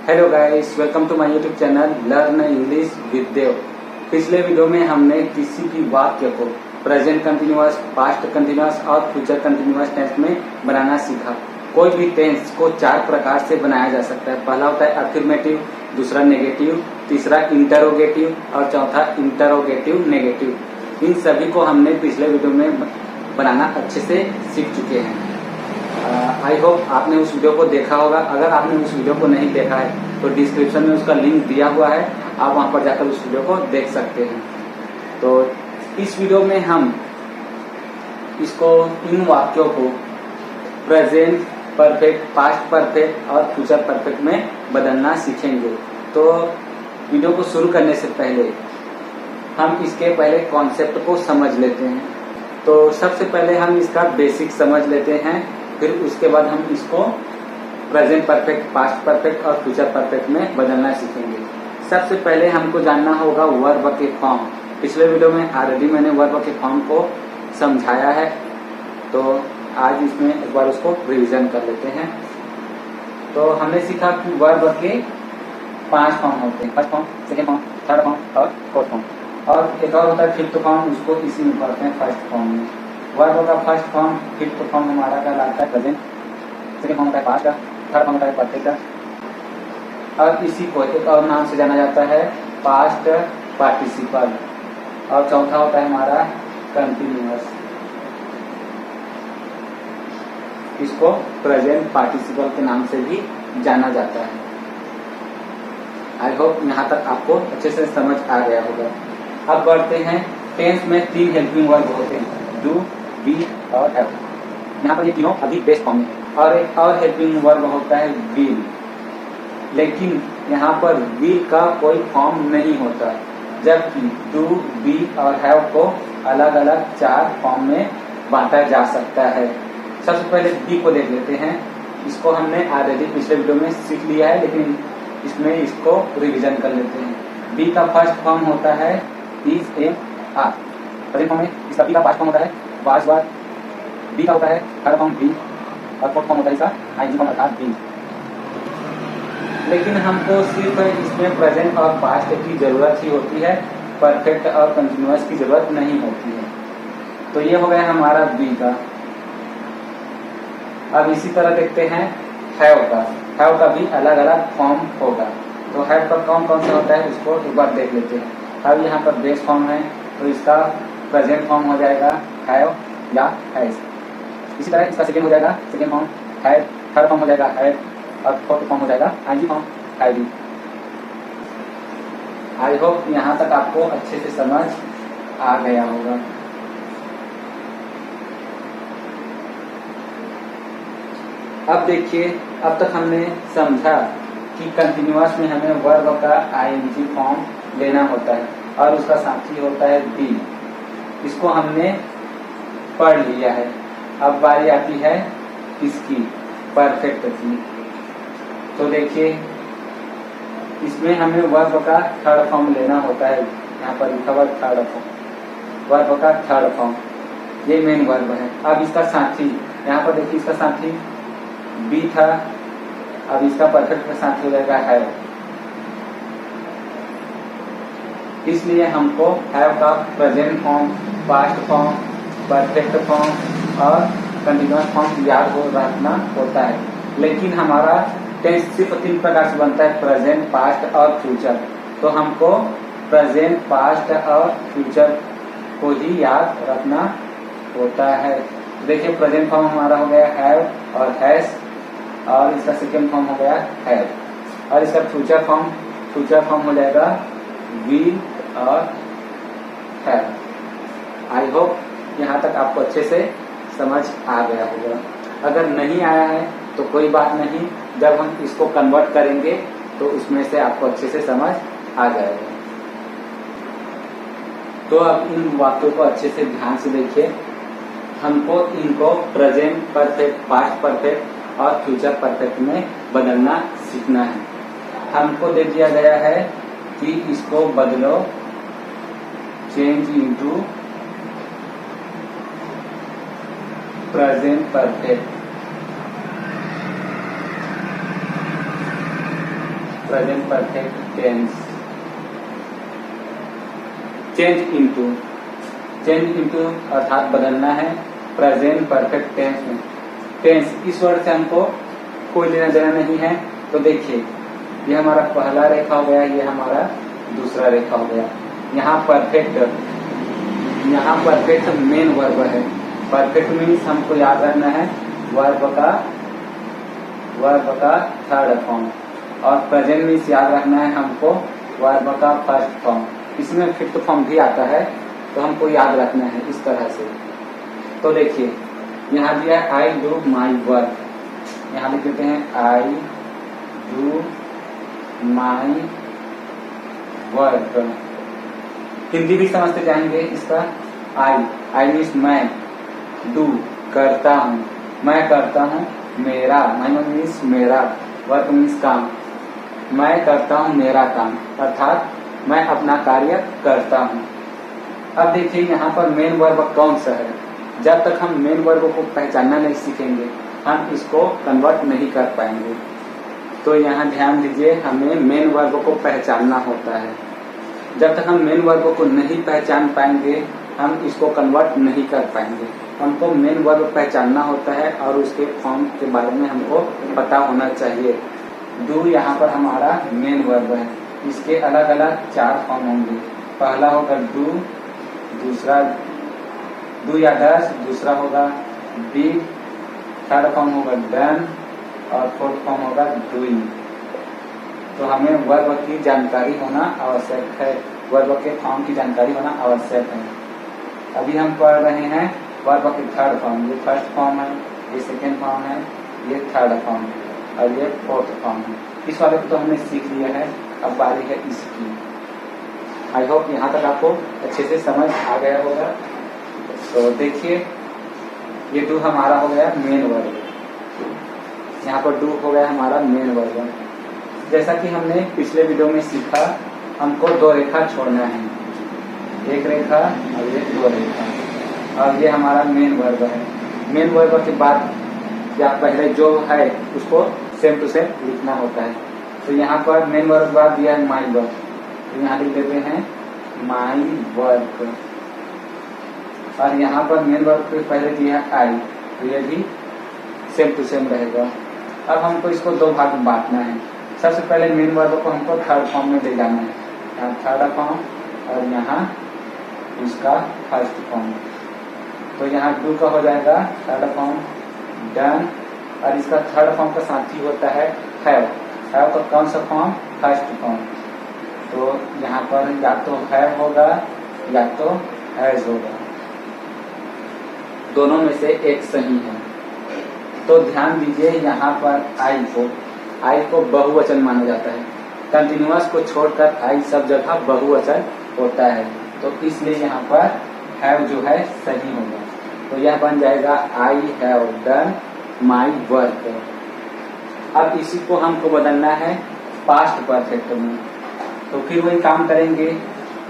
Hello guys, welcome to my YouTube channel learn English with Dev. पिछले video में हमने किसी भी वाक्य को प्रेजेंट कंटिन्यूअस, पास्ट कंटिन्यूअस और फ्यूचर कंटिन्यूअस टेंस में बनाना सीखा। कोई भी टेंस को 4 प्रकार से बनाया जा सकता है। पहला होता है अफर्मेटिव, दूसरा नेगेटिव, तीसरा इंटरोगेटिव और चौथा इंटरोगेटिव नेगेटिव। इन सभी को हमने पिछले वीडियो में बनाना अच्छे से सीख चुके हैं। आई होप आपने उस वीडियो को देखा होगा। अगर आपने उस वीडियो को नहीं देखा है तो डिस्क्रिप्शन में उसका लिंक दिया हुआ है, आप वहां पर जाकर उस वीडियो को देख सकते हैं। तो इस वीडियो में हम इन वाक्यों को प्रेजेंट परफेक्ट, पास्ट परफेक्ट और फ्यूचर परफेक्ट में बदलना सीखेंगे। तो वीडियो को शुरू करने से पहले हम इसके पहले कॉन्सेप्ट को समझ लेते हैं। तो सबसे पहले हम इसका बेसिक समझ लेते हैं, फिर उसके बाद हम इसको प्रेजेंट परफेक्ट, पास्ट परफेक्ट और फ्यूचर परफेक्ट में बदलना सीखेंगे। सबसे पहले हमको जानना होगा वर्ब के फॉर्म। पिछले वीडियो में ऑलरेडी मैंने वर्ब के फॉर्म को समझाया है, तो आज इसमें एक बार उसको रिवीजन कर लेते हैं। तो हमने सीखा कि वर्ब के 5 फॉर्म होते हैं। First form, second form, third form और फोर्थ फॉर्म। और एक और होता है फिफ्थ फॉर्म, उसको इसी में पढ़ते हैं फर्स्ट फॉर्म में। वर्ब का फर्स्ट फॉर्म, फिफ्थ फॉर्म हमारा कहलाता है प्रेजेंट, सेकेंड फॉर्म होता है पास्ट का, थर्ड फॉर्म होता है परफेक्ट का, और इसी को एक और नाम से जाना जाता है पास्ट पार्टिसिपल, और चौथा होता है हमारा कंटिन्यूअस। इसको प्रेजेंट पार्टिसिपल के नाम से भी जाना जाता है। आई होप यहाँ तक आपको अच्छे से समझ आ गया होगा। अब बढ़ते हैं, टेंस में 3 हेल्पिंग वर्ब होते हैं, डू, बी और हैव। यहाँ पर ये तीनों अभी बेस्ट फॉर्म में। और एक और हेल्पिंग वर्ब होता है विल, लेकिन यहाँ पर विल का कोई फॉर्म नहीं होता, जबकि डू, बी और हैव को अलग अलग 4 फॉर्म में बांटा जा सकता है। सबसे पहले बी को देख लेते हैं। इसको हमने ऑलरेडी पिछले वीडियो में सीख लिया है, लेकिन इसमें इसको रिवीजन कर लेते हैं। बी का फर्स्ट फॉर्म होता है is, am, are. Present form में इसका बी का पास्ट फॉर्म होता है वाज, वर। बी का होता है थर्ड फॉर्म बी, और फोर्थ फॉर्म होता है इसका आईएनजी फॉर्म अर्थात बी। लेकिन हमको सिर्फ इसमें प्रेजेंट और पास्ट की जरूरत ही होती है, परफेक्ट और कंटिन्यूअस की जरूरत नहीं होती है। तो ये हो गया हमारा बी का। अब इसी तरह देखते हैं हैव का। हैव का भी अलग अलग फॉर्म होगा। तो हैव का कौन कौन सा होता है उसको एक बार देख लेते हैं। हैव यहाँ पर बेस फॉर्म है, तो इसका प्रेजेंट फॉर्म हो जाएगा हैव या हैज। इसी तरह इसका सेकेंड हो जाएगा second form had, third form हो जाएगा हैड, और फोर्थ फॉर्म हो जाएगा ING form had. I hope यहाँ तक आपको अच्छे से समझ आ गया होगा। अब देखिए, अब तक हमने समझा कि कंटिन्यूअस में हमें वर्ब का आईएनजी फॉर्म लेना होता है और उसका साथी होता है बी। इसको हमने पढ़ लिया है। अब बारी आती है इसकी परफेक्ट की। तो देखिए, इसमें हमें वर्ब का थर्ड फॉर्म लेना होता है। यहाँ पर लिखा हुआ थर्ड फॉर्म, वर्ब का थर्ड फॉर्म, ये मेन वर्ब है। अब इसका साथी, यहाँ पर देखिए इसका साथी बी था, अब इसका परफेक्ट का साथी हो जाएगा हैव। इसलिए हमको हैव का present form, past form, perfect form और कंटिन्यूअस फॉर्म याद हो रखना होता है। लेकिन हमारा टेंस सिर्फ 3 प्रकार से बनता है, प्रेजेंट, पास्ट और फ्यूचर। तो हमको प्रेजेंट, पास्ट और फ्यूचर को ही याद रखना होता है। देखिए, प्रेजेंट फॉर्म हमारा हो गया हैव और हैज, और इसका सेकेंड फॉर्म हो गया हैव, और इसका फ्यूचर फॉर्म हो जाएगा विल और हैव। आई होप यहाँ तक आपको अच्छे से समझ आ गया होगा। अगर नहीं आया है तो कोई बात नहीं, जब हम इसको कन्वर्ट करेंगे तो उसमें से आपको अच्छे से समझ आ जाएगा। तो अब इन वाक्यों को अच्छे से ध्यान से देखिए। हमको इनको प्रेजेंट परफेक्ट, पास्ट परफेक्ट और फ्यूचर परफेक्ट में बदलना सीखना है। हमको दे दिया गया है कि इसको बदलो, change into present perfect. Present perfect tense. Change into अर्थात बदलना है प्रेजेंट परफेक्ट टेंस में। टेंस इस वर्ड से हमको कोई लेना देना नहीं है। तो देखिए ये हमारा पहला रेखा हो गया, ये हमारा दूसरा रेखा हो गया। यहाँ परफेक्ट मेन वर्ब है। परफेक्ट मीन्स हमको याद रखना है वर्ब का थर्ड फॉर्म, और प्रेजेंट मीन्स याद रखना है हमको वर्ब का फर्स्ट फॉर्म। इसमें फिफ्थ फॉर्म भी आता है, तो हमको याद रखना है इस तरह से। तो देखिए यहाँ दिया है आई डू माई वर्क, यहाँ लिख देते हैं I do my work. Hindi भी समझते जाएंगे इसका। आई मीन्स मैं, डू करता हूँ, मैं करता हूँ, मेरा माई मीन्स मेरा, वर्क मीन्स काम, मैं करता हूँ मेरा काम, अर्थात मैं अपना कार्य करता हूँ। अब देखिए यहाँ पर मेन वर्ब कौन सा है। जब तक हम मेन वर्ब को पहचानना नहीं सीखेंगे हम इसको कन्वर्ट नहीं कर पाएंगे। तो यहाँ ध्यान दीजिए, हमें मेन वर्ब को पहचानना होता है। जब तक हम मेन वर्ब को नहीं पहचान पाएंगे हम इसको कन्वर्ट नहीं कर पाएंगे। हमको मेन वर्ब पहचानना होता है और उसके फॉर्म के बारे में हमको पता होना चाहिए। डू यहाँ पर हमारा मेन वर्ब है, इसके अलग अलग 4 फॉर्म होंगे। पहला होगा डू, दूसरा डू या डस, दूसरा होगा बी, थर्ड फॉर्म होगा डन और फोर्थ फॉर्म होगा डूइंग। तो हमें वर्ब की जानकारी होना आवश्यक है, वर्ब के फॉर्म की जानकारी होना आवश्यक है। अभी हम पढ़ रहे हैं वर्ब के थर्ड फॉर्म। ये फर्स्ट फॉर्म है, ये सेकेंड फॉर्म है, ये थर्ड फॉर्म है और ये फोर्थ फॉर्म है। इस वाले को तो हमने सीख लिया है, अब बारी है इसकी। आई होप यहाँ तक आपको अच्छे से समझ आ गया होगा। तो देखिए ये डू हमारा हो गया मेन वर्ब, यहाँ पर डू हो गया हमारा मेन वर्ब। जैसा कि हमने पिछले वीडियो में सीखा, हमको 2 रेखा छोड़ना है, एक रेखा और ये 2 रेखा, और ये हमारा मेन वर्ब है। मेन वर्ब के बाद या पहले जो है उसको सेम टू सेम लिखना होता है। तो यहाँ पर मेन वर्ब बाद दिया है माई वर्क, तो यहाँ लिख देते हैं माई वर्क। और यहाँ पर मेन वर्ब के पहले दिया है आई, तो ये भी सेम टू सेम रहेगा। अब हमको इसको 2 भाग में बांटना है। सबसे पहले मेन वर्ब को हमको थर्ड फॉर्म में ले जाना है, यहाँ थर्ड फॉर्म और यहाँ इसका फर्स्ट फॉर्म। तो यहाँ डू का हो जाएगा थर्ड फॉर्म डन, और इसका थर्ड फॉर्म का साथी होता है हैव। हैव का कौन सा फॉर्म? First form. तो यहाँ पर या तो हैव होगा या तो हैज होगा, दोनों में से एक सही है। तो ध्यान दीजिए यहाँ पर आई को बहुवचन माना जाता है। कंटिन्यूअस को छोड़कर आई सब जगह बहुवचन होता है, तो इसलिए यहाँ पर हैव जो है सही होगा। तो यह बन जाएगा I have done my work. अब इसी को हमको बदलना है पास्ट परफेक्ट में। तो फिर वही काम करेंगे,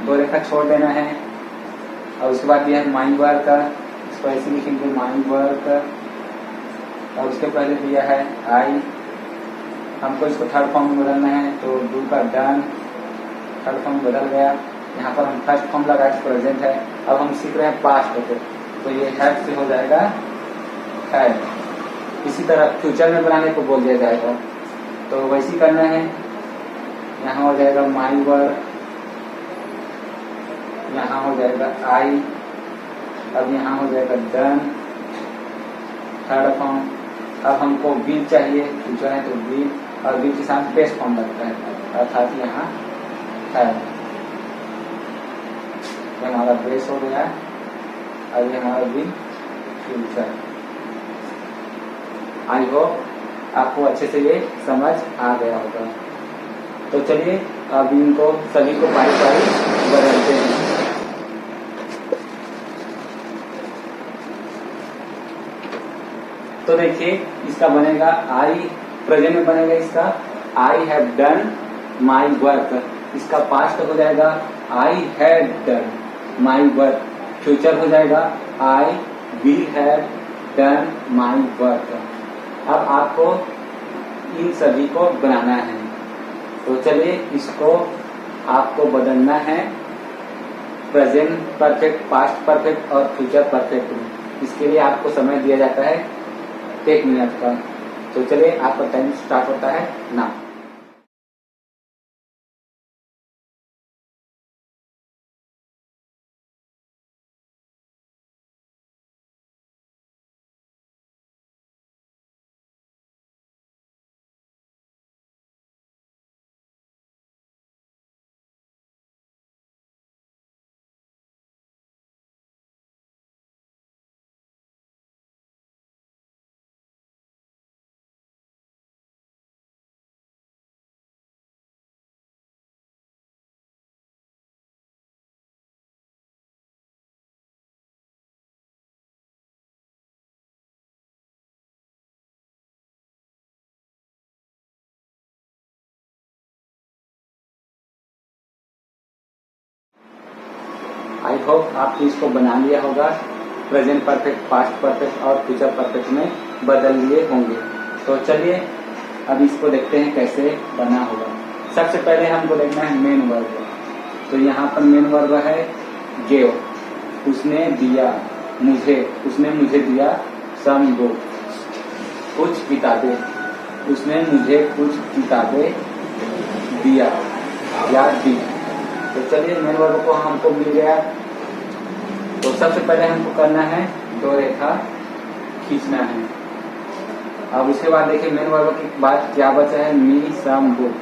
2 रेखा छोड़ देना है और उसके बाद यह माई वर्क, इसको ऐसे लिखेंगे माई वर्क, और उसके पहले दिया है आई, हमको इसको थर्ड फॉर्म में बदलना है। तो डू का डन थर्ड फॉर्म बदल गया। यहाँ पर हम फर्स्ट फॉर्म लगा प्रेजेंट है। अब हम सीख रहे हैं पास्ट को, तो ये हैव से हो जाएगा हैव। इसी तरह फ्यूचर में बनाने को बोल दिया जाएगा, तो वैसे करना है। यहाँ हो जाएगा माई वर्क, यहाँ हो जाएगा आई, अब यहाँ हो जाएगा डन थर्ड फॉर्म। अब हमको बी चाहिए, फ्यूचर है तो बी, और बी के साथ बेस्ट फॉर्म लगता है, अर्थात यहाँ है। ये हमारा बेस हो गया और ये हमारा बी फ्यूचर। आई होप आपको अच्छे से ये समझ आ गया होगा। तो चलिए अब इनको सभी को बारी बारी बदलते हैं। तो देखिए इसका बनेगा आई, प्रेजेंट में बनेगा इसका I have done my work. इसका पास्ट हो जाएगा I had done my work. Future हो जाएगा I will have done my work. अब आपको इन सभी को बनाना है। तो चलिए इसको आपको बदलना है प्रेजेंट परफेक्ट, पास्ट परफेक्ट और फ्यूचर परफेक्ट में। इसके लिए आपको समय दिया जाता है 1 मिनट का। तो चलिए आपका टाइम स्टार्ट होता है ना। आई होप आपने इसको बना लिया होगा, प्रेजेंट परफेक्ट, पास्ट परफेक्ट और फ्यूचर परफेक्ट में बदल लिए होंगे। तो चलिए अब इसको देखते हैं कैसे बना होगा। सबसे पहले हमको देखना है मेन वर्ब। तो यहाँ पर मेन वर्ब है गिव, उसने दिया मुझे, उसने मुझे दिया सम बुक्स, कुछ किताबें, उसने मुझे कुछ किताबें दिया या दी। तो चलिए मेन वर्ब को हमको मिल गया। तो सबसे पहले हमको करना है 2 रेखा खींचना है। अब उसके बाद देखिए मेन वर्ब के बाद क्या बचा है, मी सम बुक,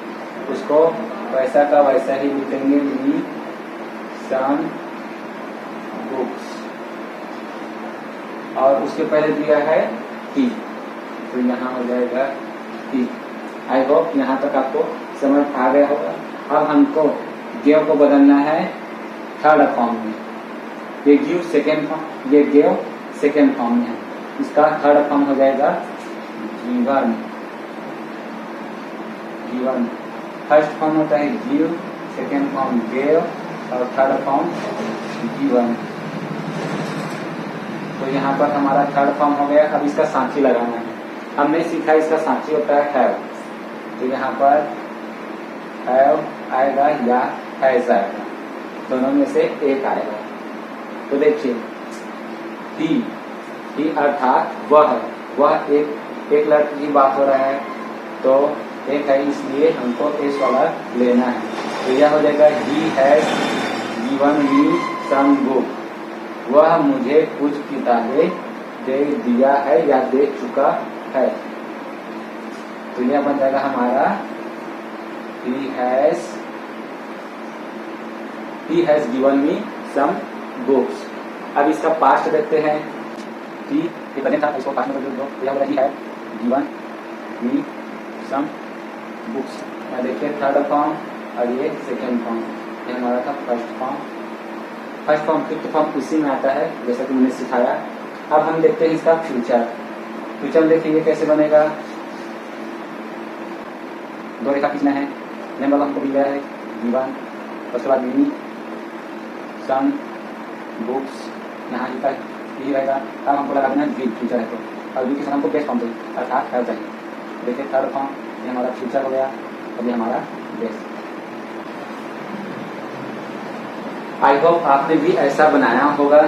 उसको वैसा का वैसा ही लिखेंगे, मी सम बुक्स। और उसके पहले दिया है ही, तो यहाँ हो जाएगा ही। आई होप यहाँ तक आपको समझ आ गया होगा। अब हमको गिव को बदलना है थर्ड फॉर्म में। ये गिव सेकेंड फॉर्म, ये गिव सेकेंड फॉर्म में है, इसका थर्ड फॉर्म हो जाएगा गिवन। गिवन फर्स्ट फॉर्म होता है गिव, सेकेंड फॉर्म गिव और थर्ड फॉर्म गिवन। तो यहाँ पर हमारा थर्ड फॉर्म हो गया। अब इसका साथी लगाना है। हमने सीखा इसका साथी होता है हैव। तो यहाँ पर हैव आएगा या हैज आएगा, दोनों में से एक आएगा। तो देखिए ही अर्थात वह एक लड़की की बात हो रहा है, तो एक है इसलिए हमको एस वाला लेना है। तो यह हो जाएगा he has given me some book, वह मुझे कुछ किताबें दे दिया है या दे चुका है। तो यह बन जाएगा हमारा he has given me some books। अब इसका पास्ट देखते हैं। he प्रेजेंट था, इसको पास्ट में बदल दो, तो यह होगा he had given me some books। देखिए थर्ड फॉर्म और ये सेकेंड फॉर्म, ये हमारा था first form. First form fifth form इसी में आता है जैसा कि मैंने सिखाया। अब हम देखते हैं इसका फ्यूचर। फ्यूचर देखिए ये कैसे बनेगा। 2 रेखा खींचना है। मेन वर्ब हमको मिल गया है गिवन, उसके बाद गिनी सम बुक्स, यहाँ यही रहेगा। अब हमको लगा देना वी, फ्यूचर है तो, और वी के साथ हमको बेस्ट फॉर्म चाहिए अर्थात हैव चाहिए। देखिए थर्ड फॉर्म ये हमारा फ्यूचर हो गया, और ये हमारा बेस्ट। आई होप आपने भी ऐसा बनाया होगा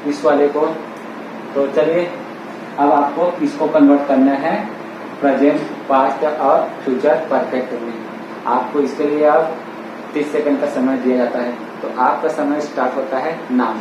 इस वाले को। तो चलिए अब आपको इसको कन्वर्ट करना है प्रेजेंट, पास्ट और फ्यूचर परफेक्ट में। आपको इसके लिए अब 30 सेकंड का समय दिया जाता है। तो आपका समय स्टार्ट होता है नाउ।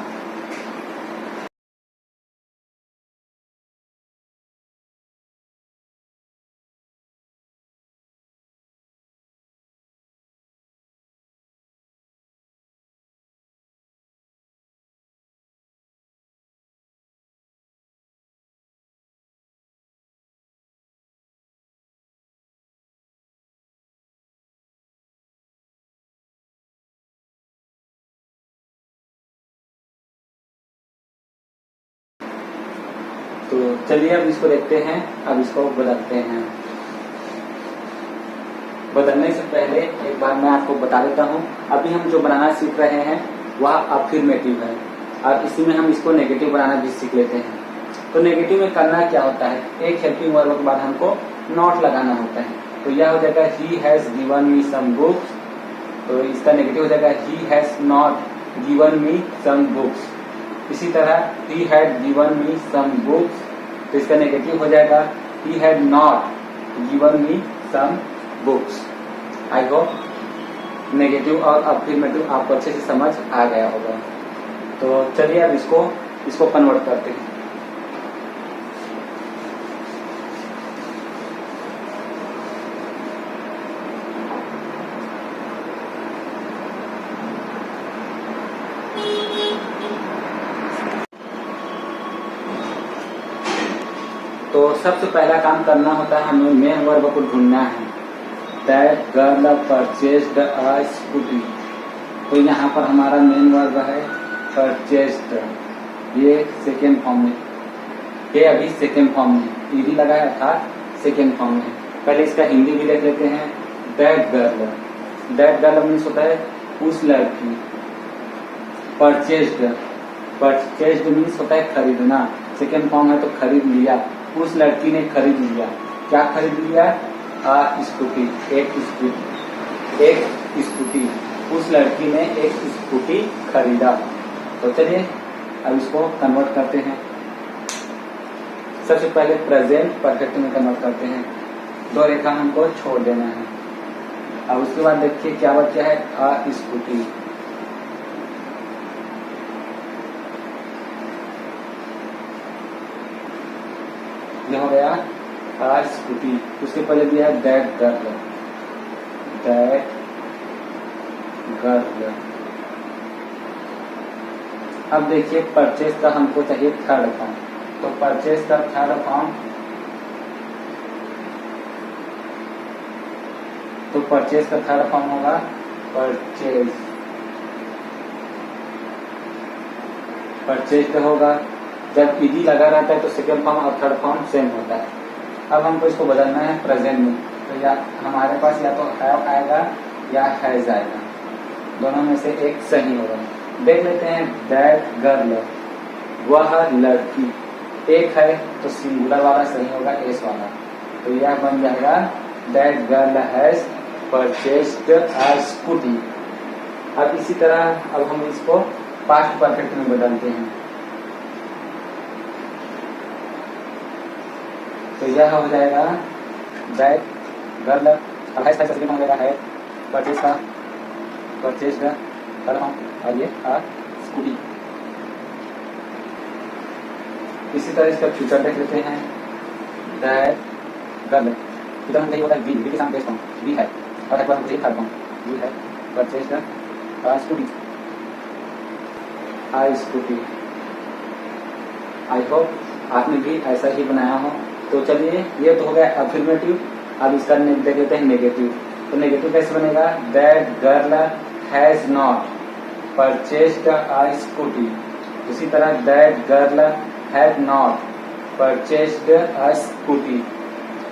तो चलिए अब इसको देखते हैं। अब इसको बदलते हैं। बदलने से पहले एक बार मैं आपको बता देता हूँ, अभी हम जो बनाना सीख रहे हैं वह अफर्मेटिव है, और इसी में हम इसको नेगेटिव बनाना भी सीख लेते हैं। तो नेगेटिव में करना क्या होता है, एक हेल्पिंग वर्ब के बाद हमको नॉट लगाना होता है। तो यह हो जाएगा he has given me some books. तो इसका नेगेटिव हो जाएगा he has not given me some books. इसी तरह he had given me some books, तो इसका नेगेटिव हो जाएगा he had not given me some books. I hope negative और अफर्मेटिव आपको अच्छे से समझ आ गया होगा। तो चलिए अब इसको कन्वर्ट करते हैं। तो सबसे पहला काम करना होता है, हमें मेन वर्ब को ढूंढना है। That girl purchased a scooty. तो यहाँ पर हमारा मेन वर्ब है परचेज्ड, ये सेकेंड फॉर्म में, ये अभी सेकेंड फॉर्म में ईडी लगाया था, सेकेंड फॉर्म में। पहले इसका हिंदी भी देख लेते हैं। दैट गर्ल मीन्स होता है उस लड़की। परचेज्ड मीन्स होता है खरीदना, सेकेंड फॉर्म है तो खरीद लिया। उस लड़की ने खरीद लिया, क्या खरीद लिया? स्कूटी, एक स्कूटी। उस लड़की ने एक स्कूटी खरीदा। तो चलिए अब इसको कन्वर्ट करते हैं। सबसे पहले प्रेजेंट परफेक्ट में कन्वर्ट करते हैं। 2 रेखा हमको छोड़ देना है। अब उसके बाद देखिए क्या बचा है, अ स्कूटी। यह हो गया अ स्कूटी। उसके पहले दिया है दैट गर्ल। अब देखिए परचेज का हमको चाहिए थर्ड फॉर्म। तो परचेज का थर्ड फॉर्म, तो परचेज का थर्ड फॉर्म होगा परचेज होगा। जब ईडी लगा रहता है तो सेकेंड फॉर्म और थर्ड फॉर्म सेम होता है। अब हमको इसको बदलना है प्रेजेंट में। तो या हमारे पास या तो हैव आएगा या हैज आएगा, दोनों में से एक सही होगा। देख लेते हैं दैट गर्ल, वह लड़की। एक है तो सिंगुलर वाला सही होगा, एस वाला। तो यह बन जाएगा that girl has purchased a scooty. अब इसी तरह अब हम इसको पास्ट परफेक्ट में बदलते हैं। तो यह हो जाएगा दैट गर्ल, अब हैज सेकंड हो जाएगा है परचेज का, परचेज्ड थर्ड फॉर्म, और ये अ स्कूटी। इसी तरह इसका फ्यूचर देख लेते हैं। दैट गर्ल फ्यूचर में होता है वी के साथ बेस्ड फॉर्म वी है, और एक बार मुझे थर्ड फॉर्म वी है परचेज्ड अ स्कूटी, अ स्कूटी। आई होप आपने भी ऐसा ही बनाया हो। तो चलिए ये तो हो गया अफर्मेटिव। अब इसका देख लेते हैं नेगेटिव। तो नेगेटिव कैसे बनेगा? That girl has not purchased a scooty. इसी तरह that girl had not purchased a scooty.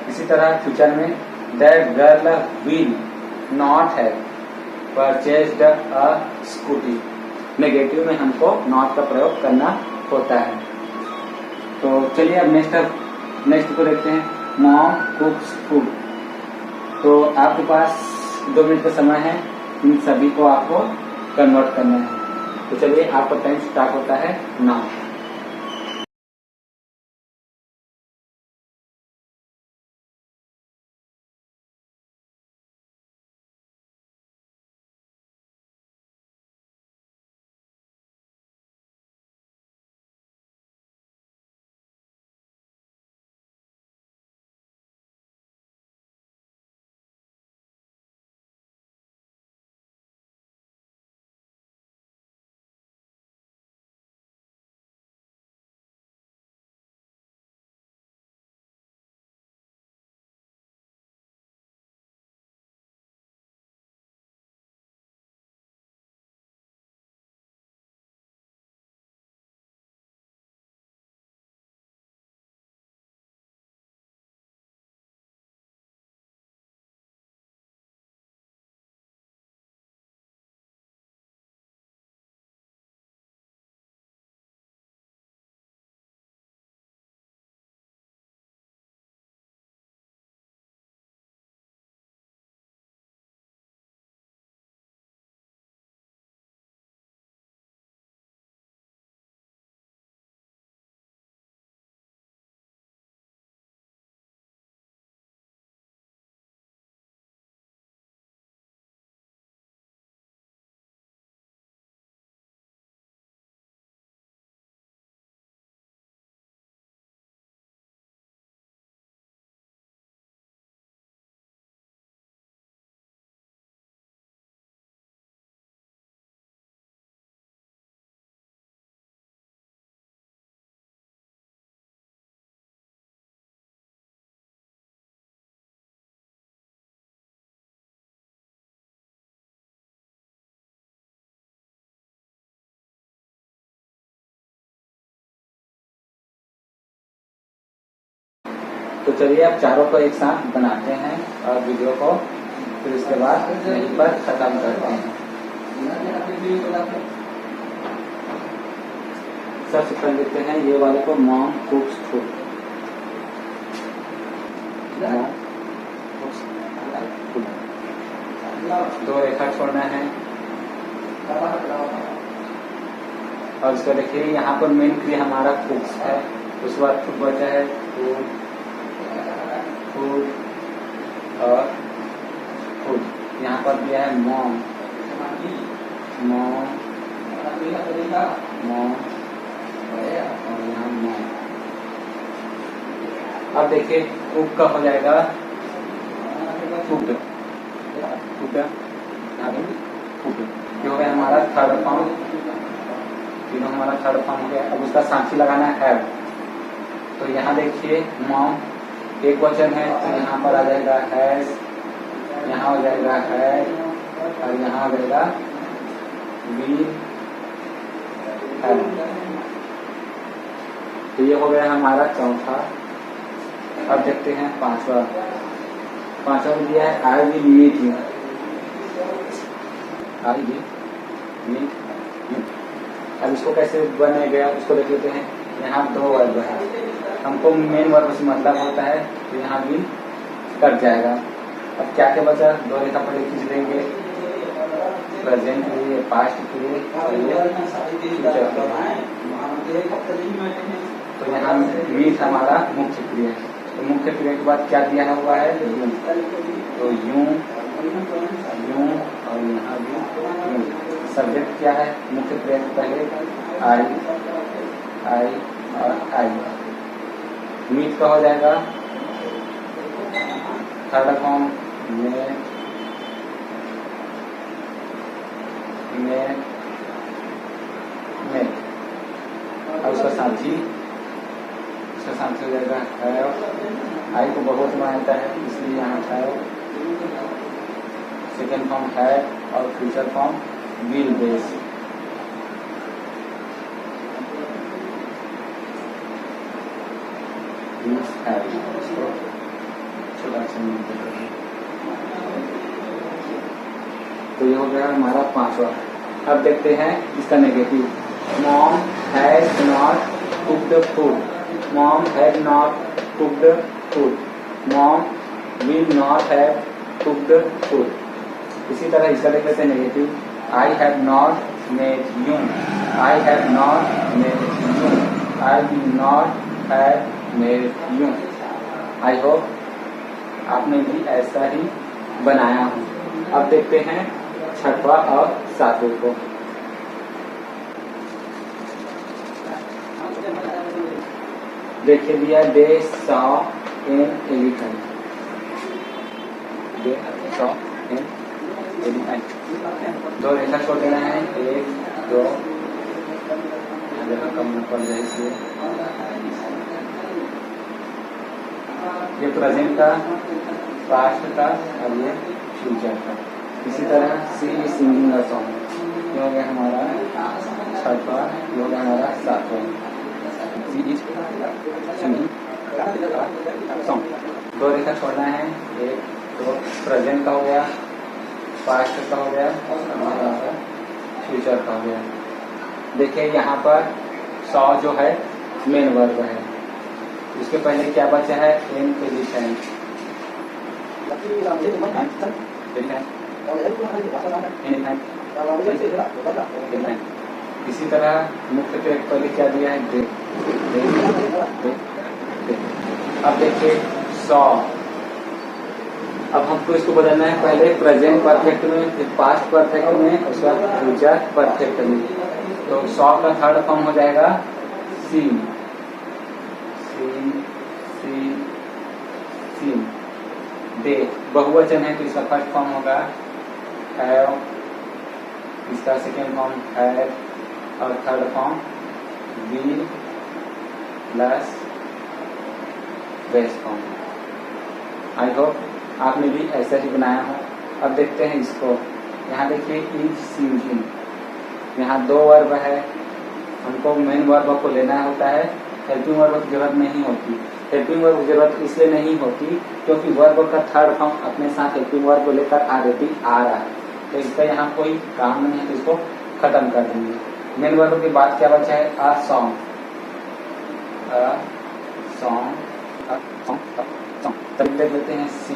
इसी तरह फ्यूचर में that girl will not have purchased a scooty. Negative में हमको नॉट का प्रयोग करना होता है। तो चलिए अब नेक्स्ट को देखते हैं। Mom कुक्स food. तो आपके पास 2 मिनट का समय है, इन सभी को आपको कन्वर्ट करना है। तो चलिए आपका टाइम स्टार्ट होता है नाउ। तो चलिए अब चारों को एक साथ बनाते हैं और वीडियो को फिर उसके बाद यहीं पर खत्म करते हैं। सबसे पहले देखते हैं ये वाले को मॉम कुक्स फूड। दो रेखा छोड़ना है और इसको देखिए यहाँ पर मेन क्रिया हमारा कुक्स है, उसके बाद फूड बचा है फूड फूड और फूड। यहाँ पर दिया है मॉम मॉम मॉम और यहाँ मॉम। अब देखिए कुक का हो जाएगा फूड फूड ये हो गया हमारा थर्ड फॉर्म, तीनों हमारा थर्ड फॉर्म हो गया। अब उसका साक्षी लगाना है। तो यहाँ देखिए मॉम एक वचन है तो यहाँ पर आ जाएगा हैज, यहाँ हो जाएगा हैड और यहाँ हो जाएगा वी हैड। तो ये हो गया हमारा चौथा। अब देखते हैं पांचवा में दिया है I will meet you. I will meet you. अब इसको कैसे बने गया उसको देख लेते हैं। यहाँ दो वर्ब है, हमको मेन वर्ब से मतलब होता है तो यहाँ भी कट जाएगा। अब क्या क्या बचा, दो रेखा पहले खींच देंगे प्रेजेंट के लिए, पास्ट के लिए और ये फ्यूचर के लिए। तो यहाँ मीट हमारा मुख्य क्रिया है। तो मुख्य क्रिया के बाद क्या दिया हुआ है यूं, तो यूं यूं और यहाँ भी यूं। सब्जेक्ट क्या है मुख्य क्रिया के पहले आई आई और आई। मीट का हो जाएगा थर्ड फॉर्म में और उसका साथी हो जाएगा हैव। आई को बहुत मानता है इसलिए यहाँ हैव। सेकेंड फॉर्म हैड और फ्यूचर फॉर्म विल बेस। छोटा तो ये हो गया हमारा पांचवा। अब देखते हैं इसका negative. Mom has not cooked food. Mom had not cooked food. Mom will not have cooked food. इसी तरह इसका देख लेते हैं negative. I have not made you. I have not made you. I will not have made you. I hope आपने भी ऐसा ही बनाया हो। अब देखते हैं छठवा और सातवें को। देखिए दिया they saw an elephant. They saw an elephant. दो रेखा छोड़ देना है, एक दो, जगह कम न पड़ जाए इसलिए। ये प्रेजेंट का, पास्ट का और ये फ्यूचर का। इसी तरह सी इज सिंगिंग अ सॉन्ग। ये हो गया हमारा छठवा, ये हो गया हमारा सातवां। सी इज सिंगिंग सॉन्ग। दो रेखा छोड़ना है, एक दो। प्रेजेंट का हो गया, पास्ट का हो गया हमारा फ्यूचर का हो गया। देखिए यहाँ पर सॉ जो है मेन वर्ब है, उसके पहले क्या बचा है एन एलिफेंट। इसी तरह मुख्य के पहले क्या दिया है दे, दे, दे, दे। अब देखिए सॉ। अब हमको इसको बदलना है, पहले प्रेजेंट परफेक्ट में, फिर पास्ट परफेक्ट में, उसके बाद फ्यूचर परफेक्ट में। तो सॉ का थर्ड फॉर्म हो जाएगा seen. Seen seen seen. They बहुवचन है तो इसका फर्स्ट फॉर्म होगा हैव, इसका सेकेंड फॉर्म हैड और third form will plus base form. I hope आपने भी ऐसा ही बनाया हो। अब देखते हैं इसको। यहाँ देखिए इज सिंगिंग। यहाँ दो वर्ब है, हमको मेन वर्ब को लेना होता है, हेल्पिंग वर्ब की जरूरत नहीं होती। हेल्पिंग वर्ब की जरूरत इसलिए नहीं होती क्योंकि वर्ब का थर्ड फॉर्म अपने साथ हेल्पिंग वर्ब को लेकर ऑलरेडी आ रहा है, तो इसका यहाँ कोई काम नहीं है, तो इसको खत्म कर देंगे। मेन वर्ब के बाद क्या बचा है? अ सॉन्ग, तब देख लेते हैं सी,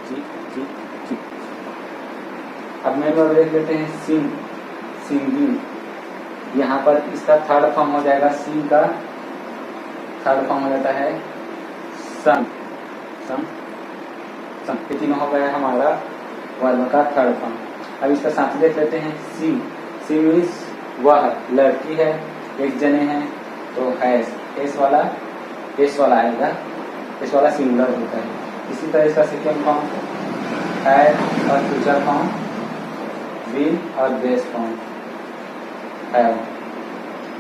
जी। अब मेन वर्ब देख लेते हैं सिंग, सिंगिंग। यहाँ पर इसका थर्ड फॉर्म हो जाएगा, सिंग का थर्ड फॉर्म हो जाता है सन, ये तीनों हो गया हमारा वर्ब का थर्ड फॉर्म। अब इसका साथ देख लेते हैं सी, सी मीन्स वह लड़की है, एक जने हैं, तो हैज, एस वाला आएगा, एस वाला सिंगुलर होता है। इसी तरह इसका सेकेंड फॉर्म हैड और फ्यूचर फॉर्म विल और बेस फॉर्म हैव।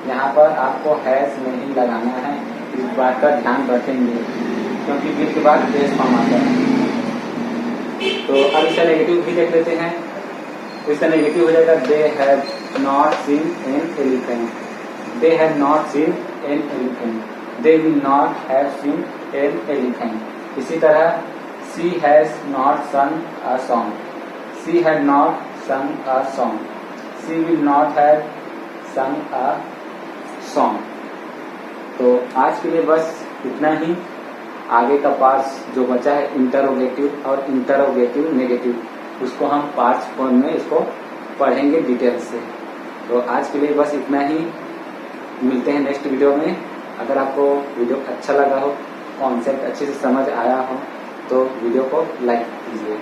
यहाँ पर आपको हैज नहीं लगाना है, इस बात का ध्यान रखेंगे क्योंकि विल के बाद बेस फॉर्म आता है। तो अब इसका नेगेटिव भी देख लेते हैं, तो इसका नेगेटिव हो जाएगा they have not seen an elephant, they have not seen an elephant, they will not have seen an elephant. इसी तरह she has not sung a song, she had not sung a song, she will not have sung a song. तो आज के लिए बस इतना ही। आगे का पार्ट्स जो बचा है इंटरोगेटिव और इंटरोगेटिव नेगेटिव, उसको हम पार्ट्स 4 में इसको पढ़ेंगे डिटेल से। तो आज के लिए बस इतना ही, मिलते हैं नेक्स्ट वीडियो में। अगर आपको वीडियो अच्छा लगा हो, कॉन्सेप्ट अच्छे से समझ आया हो, तो वीडियो को लाइक कीजिए।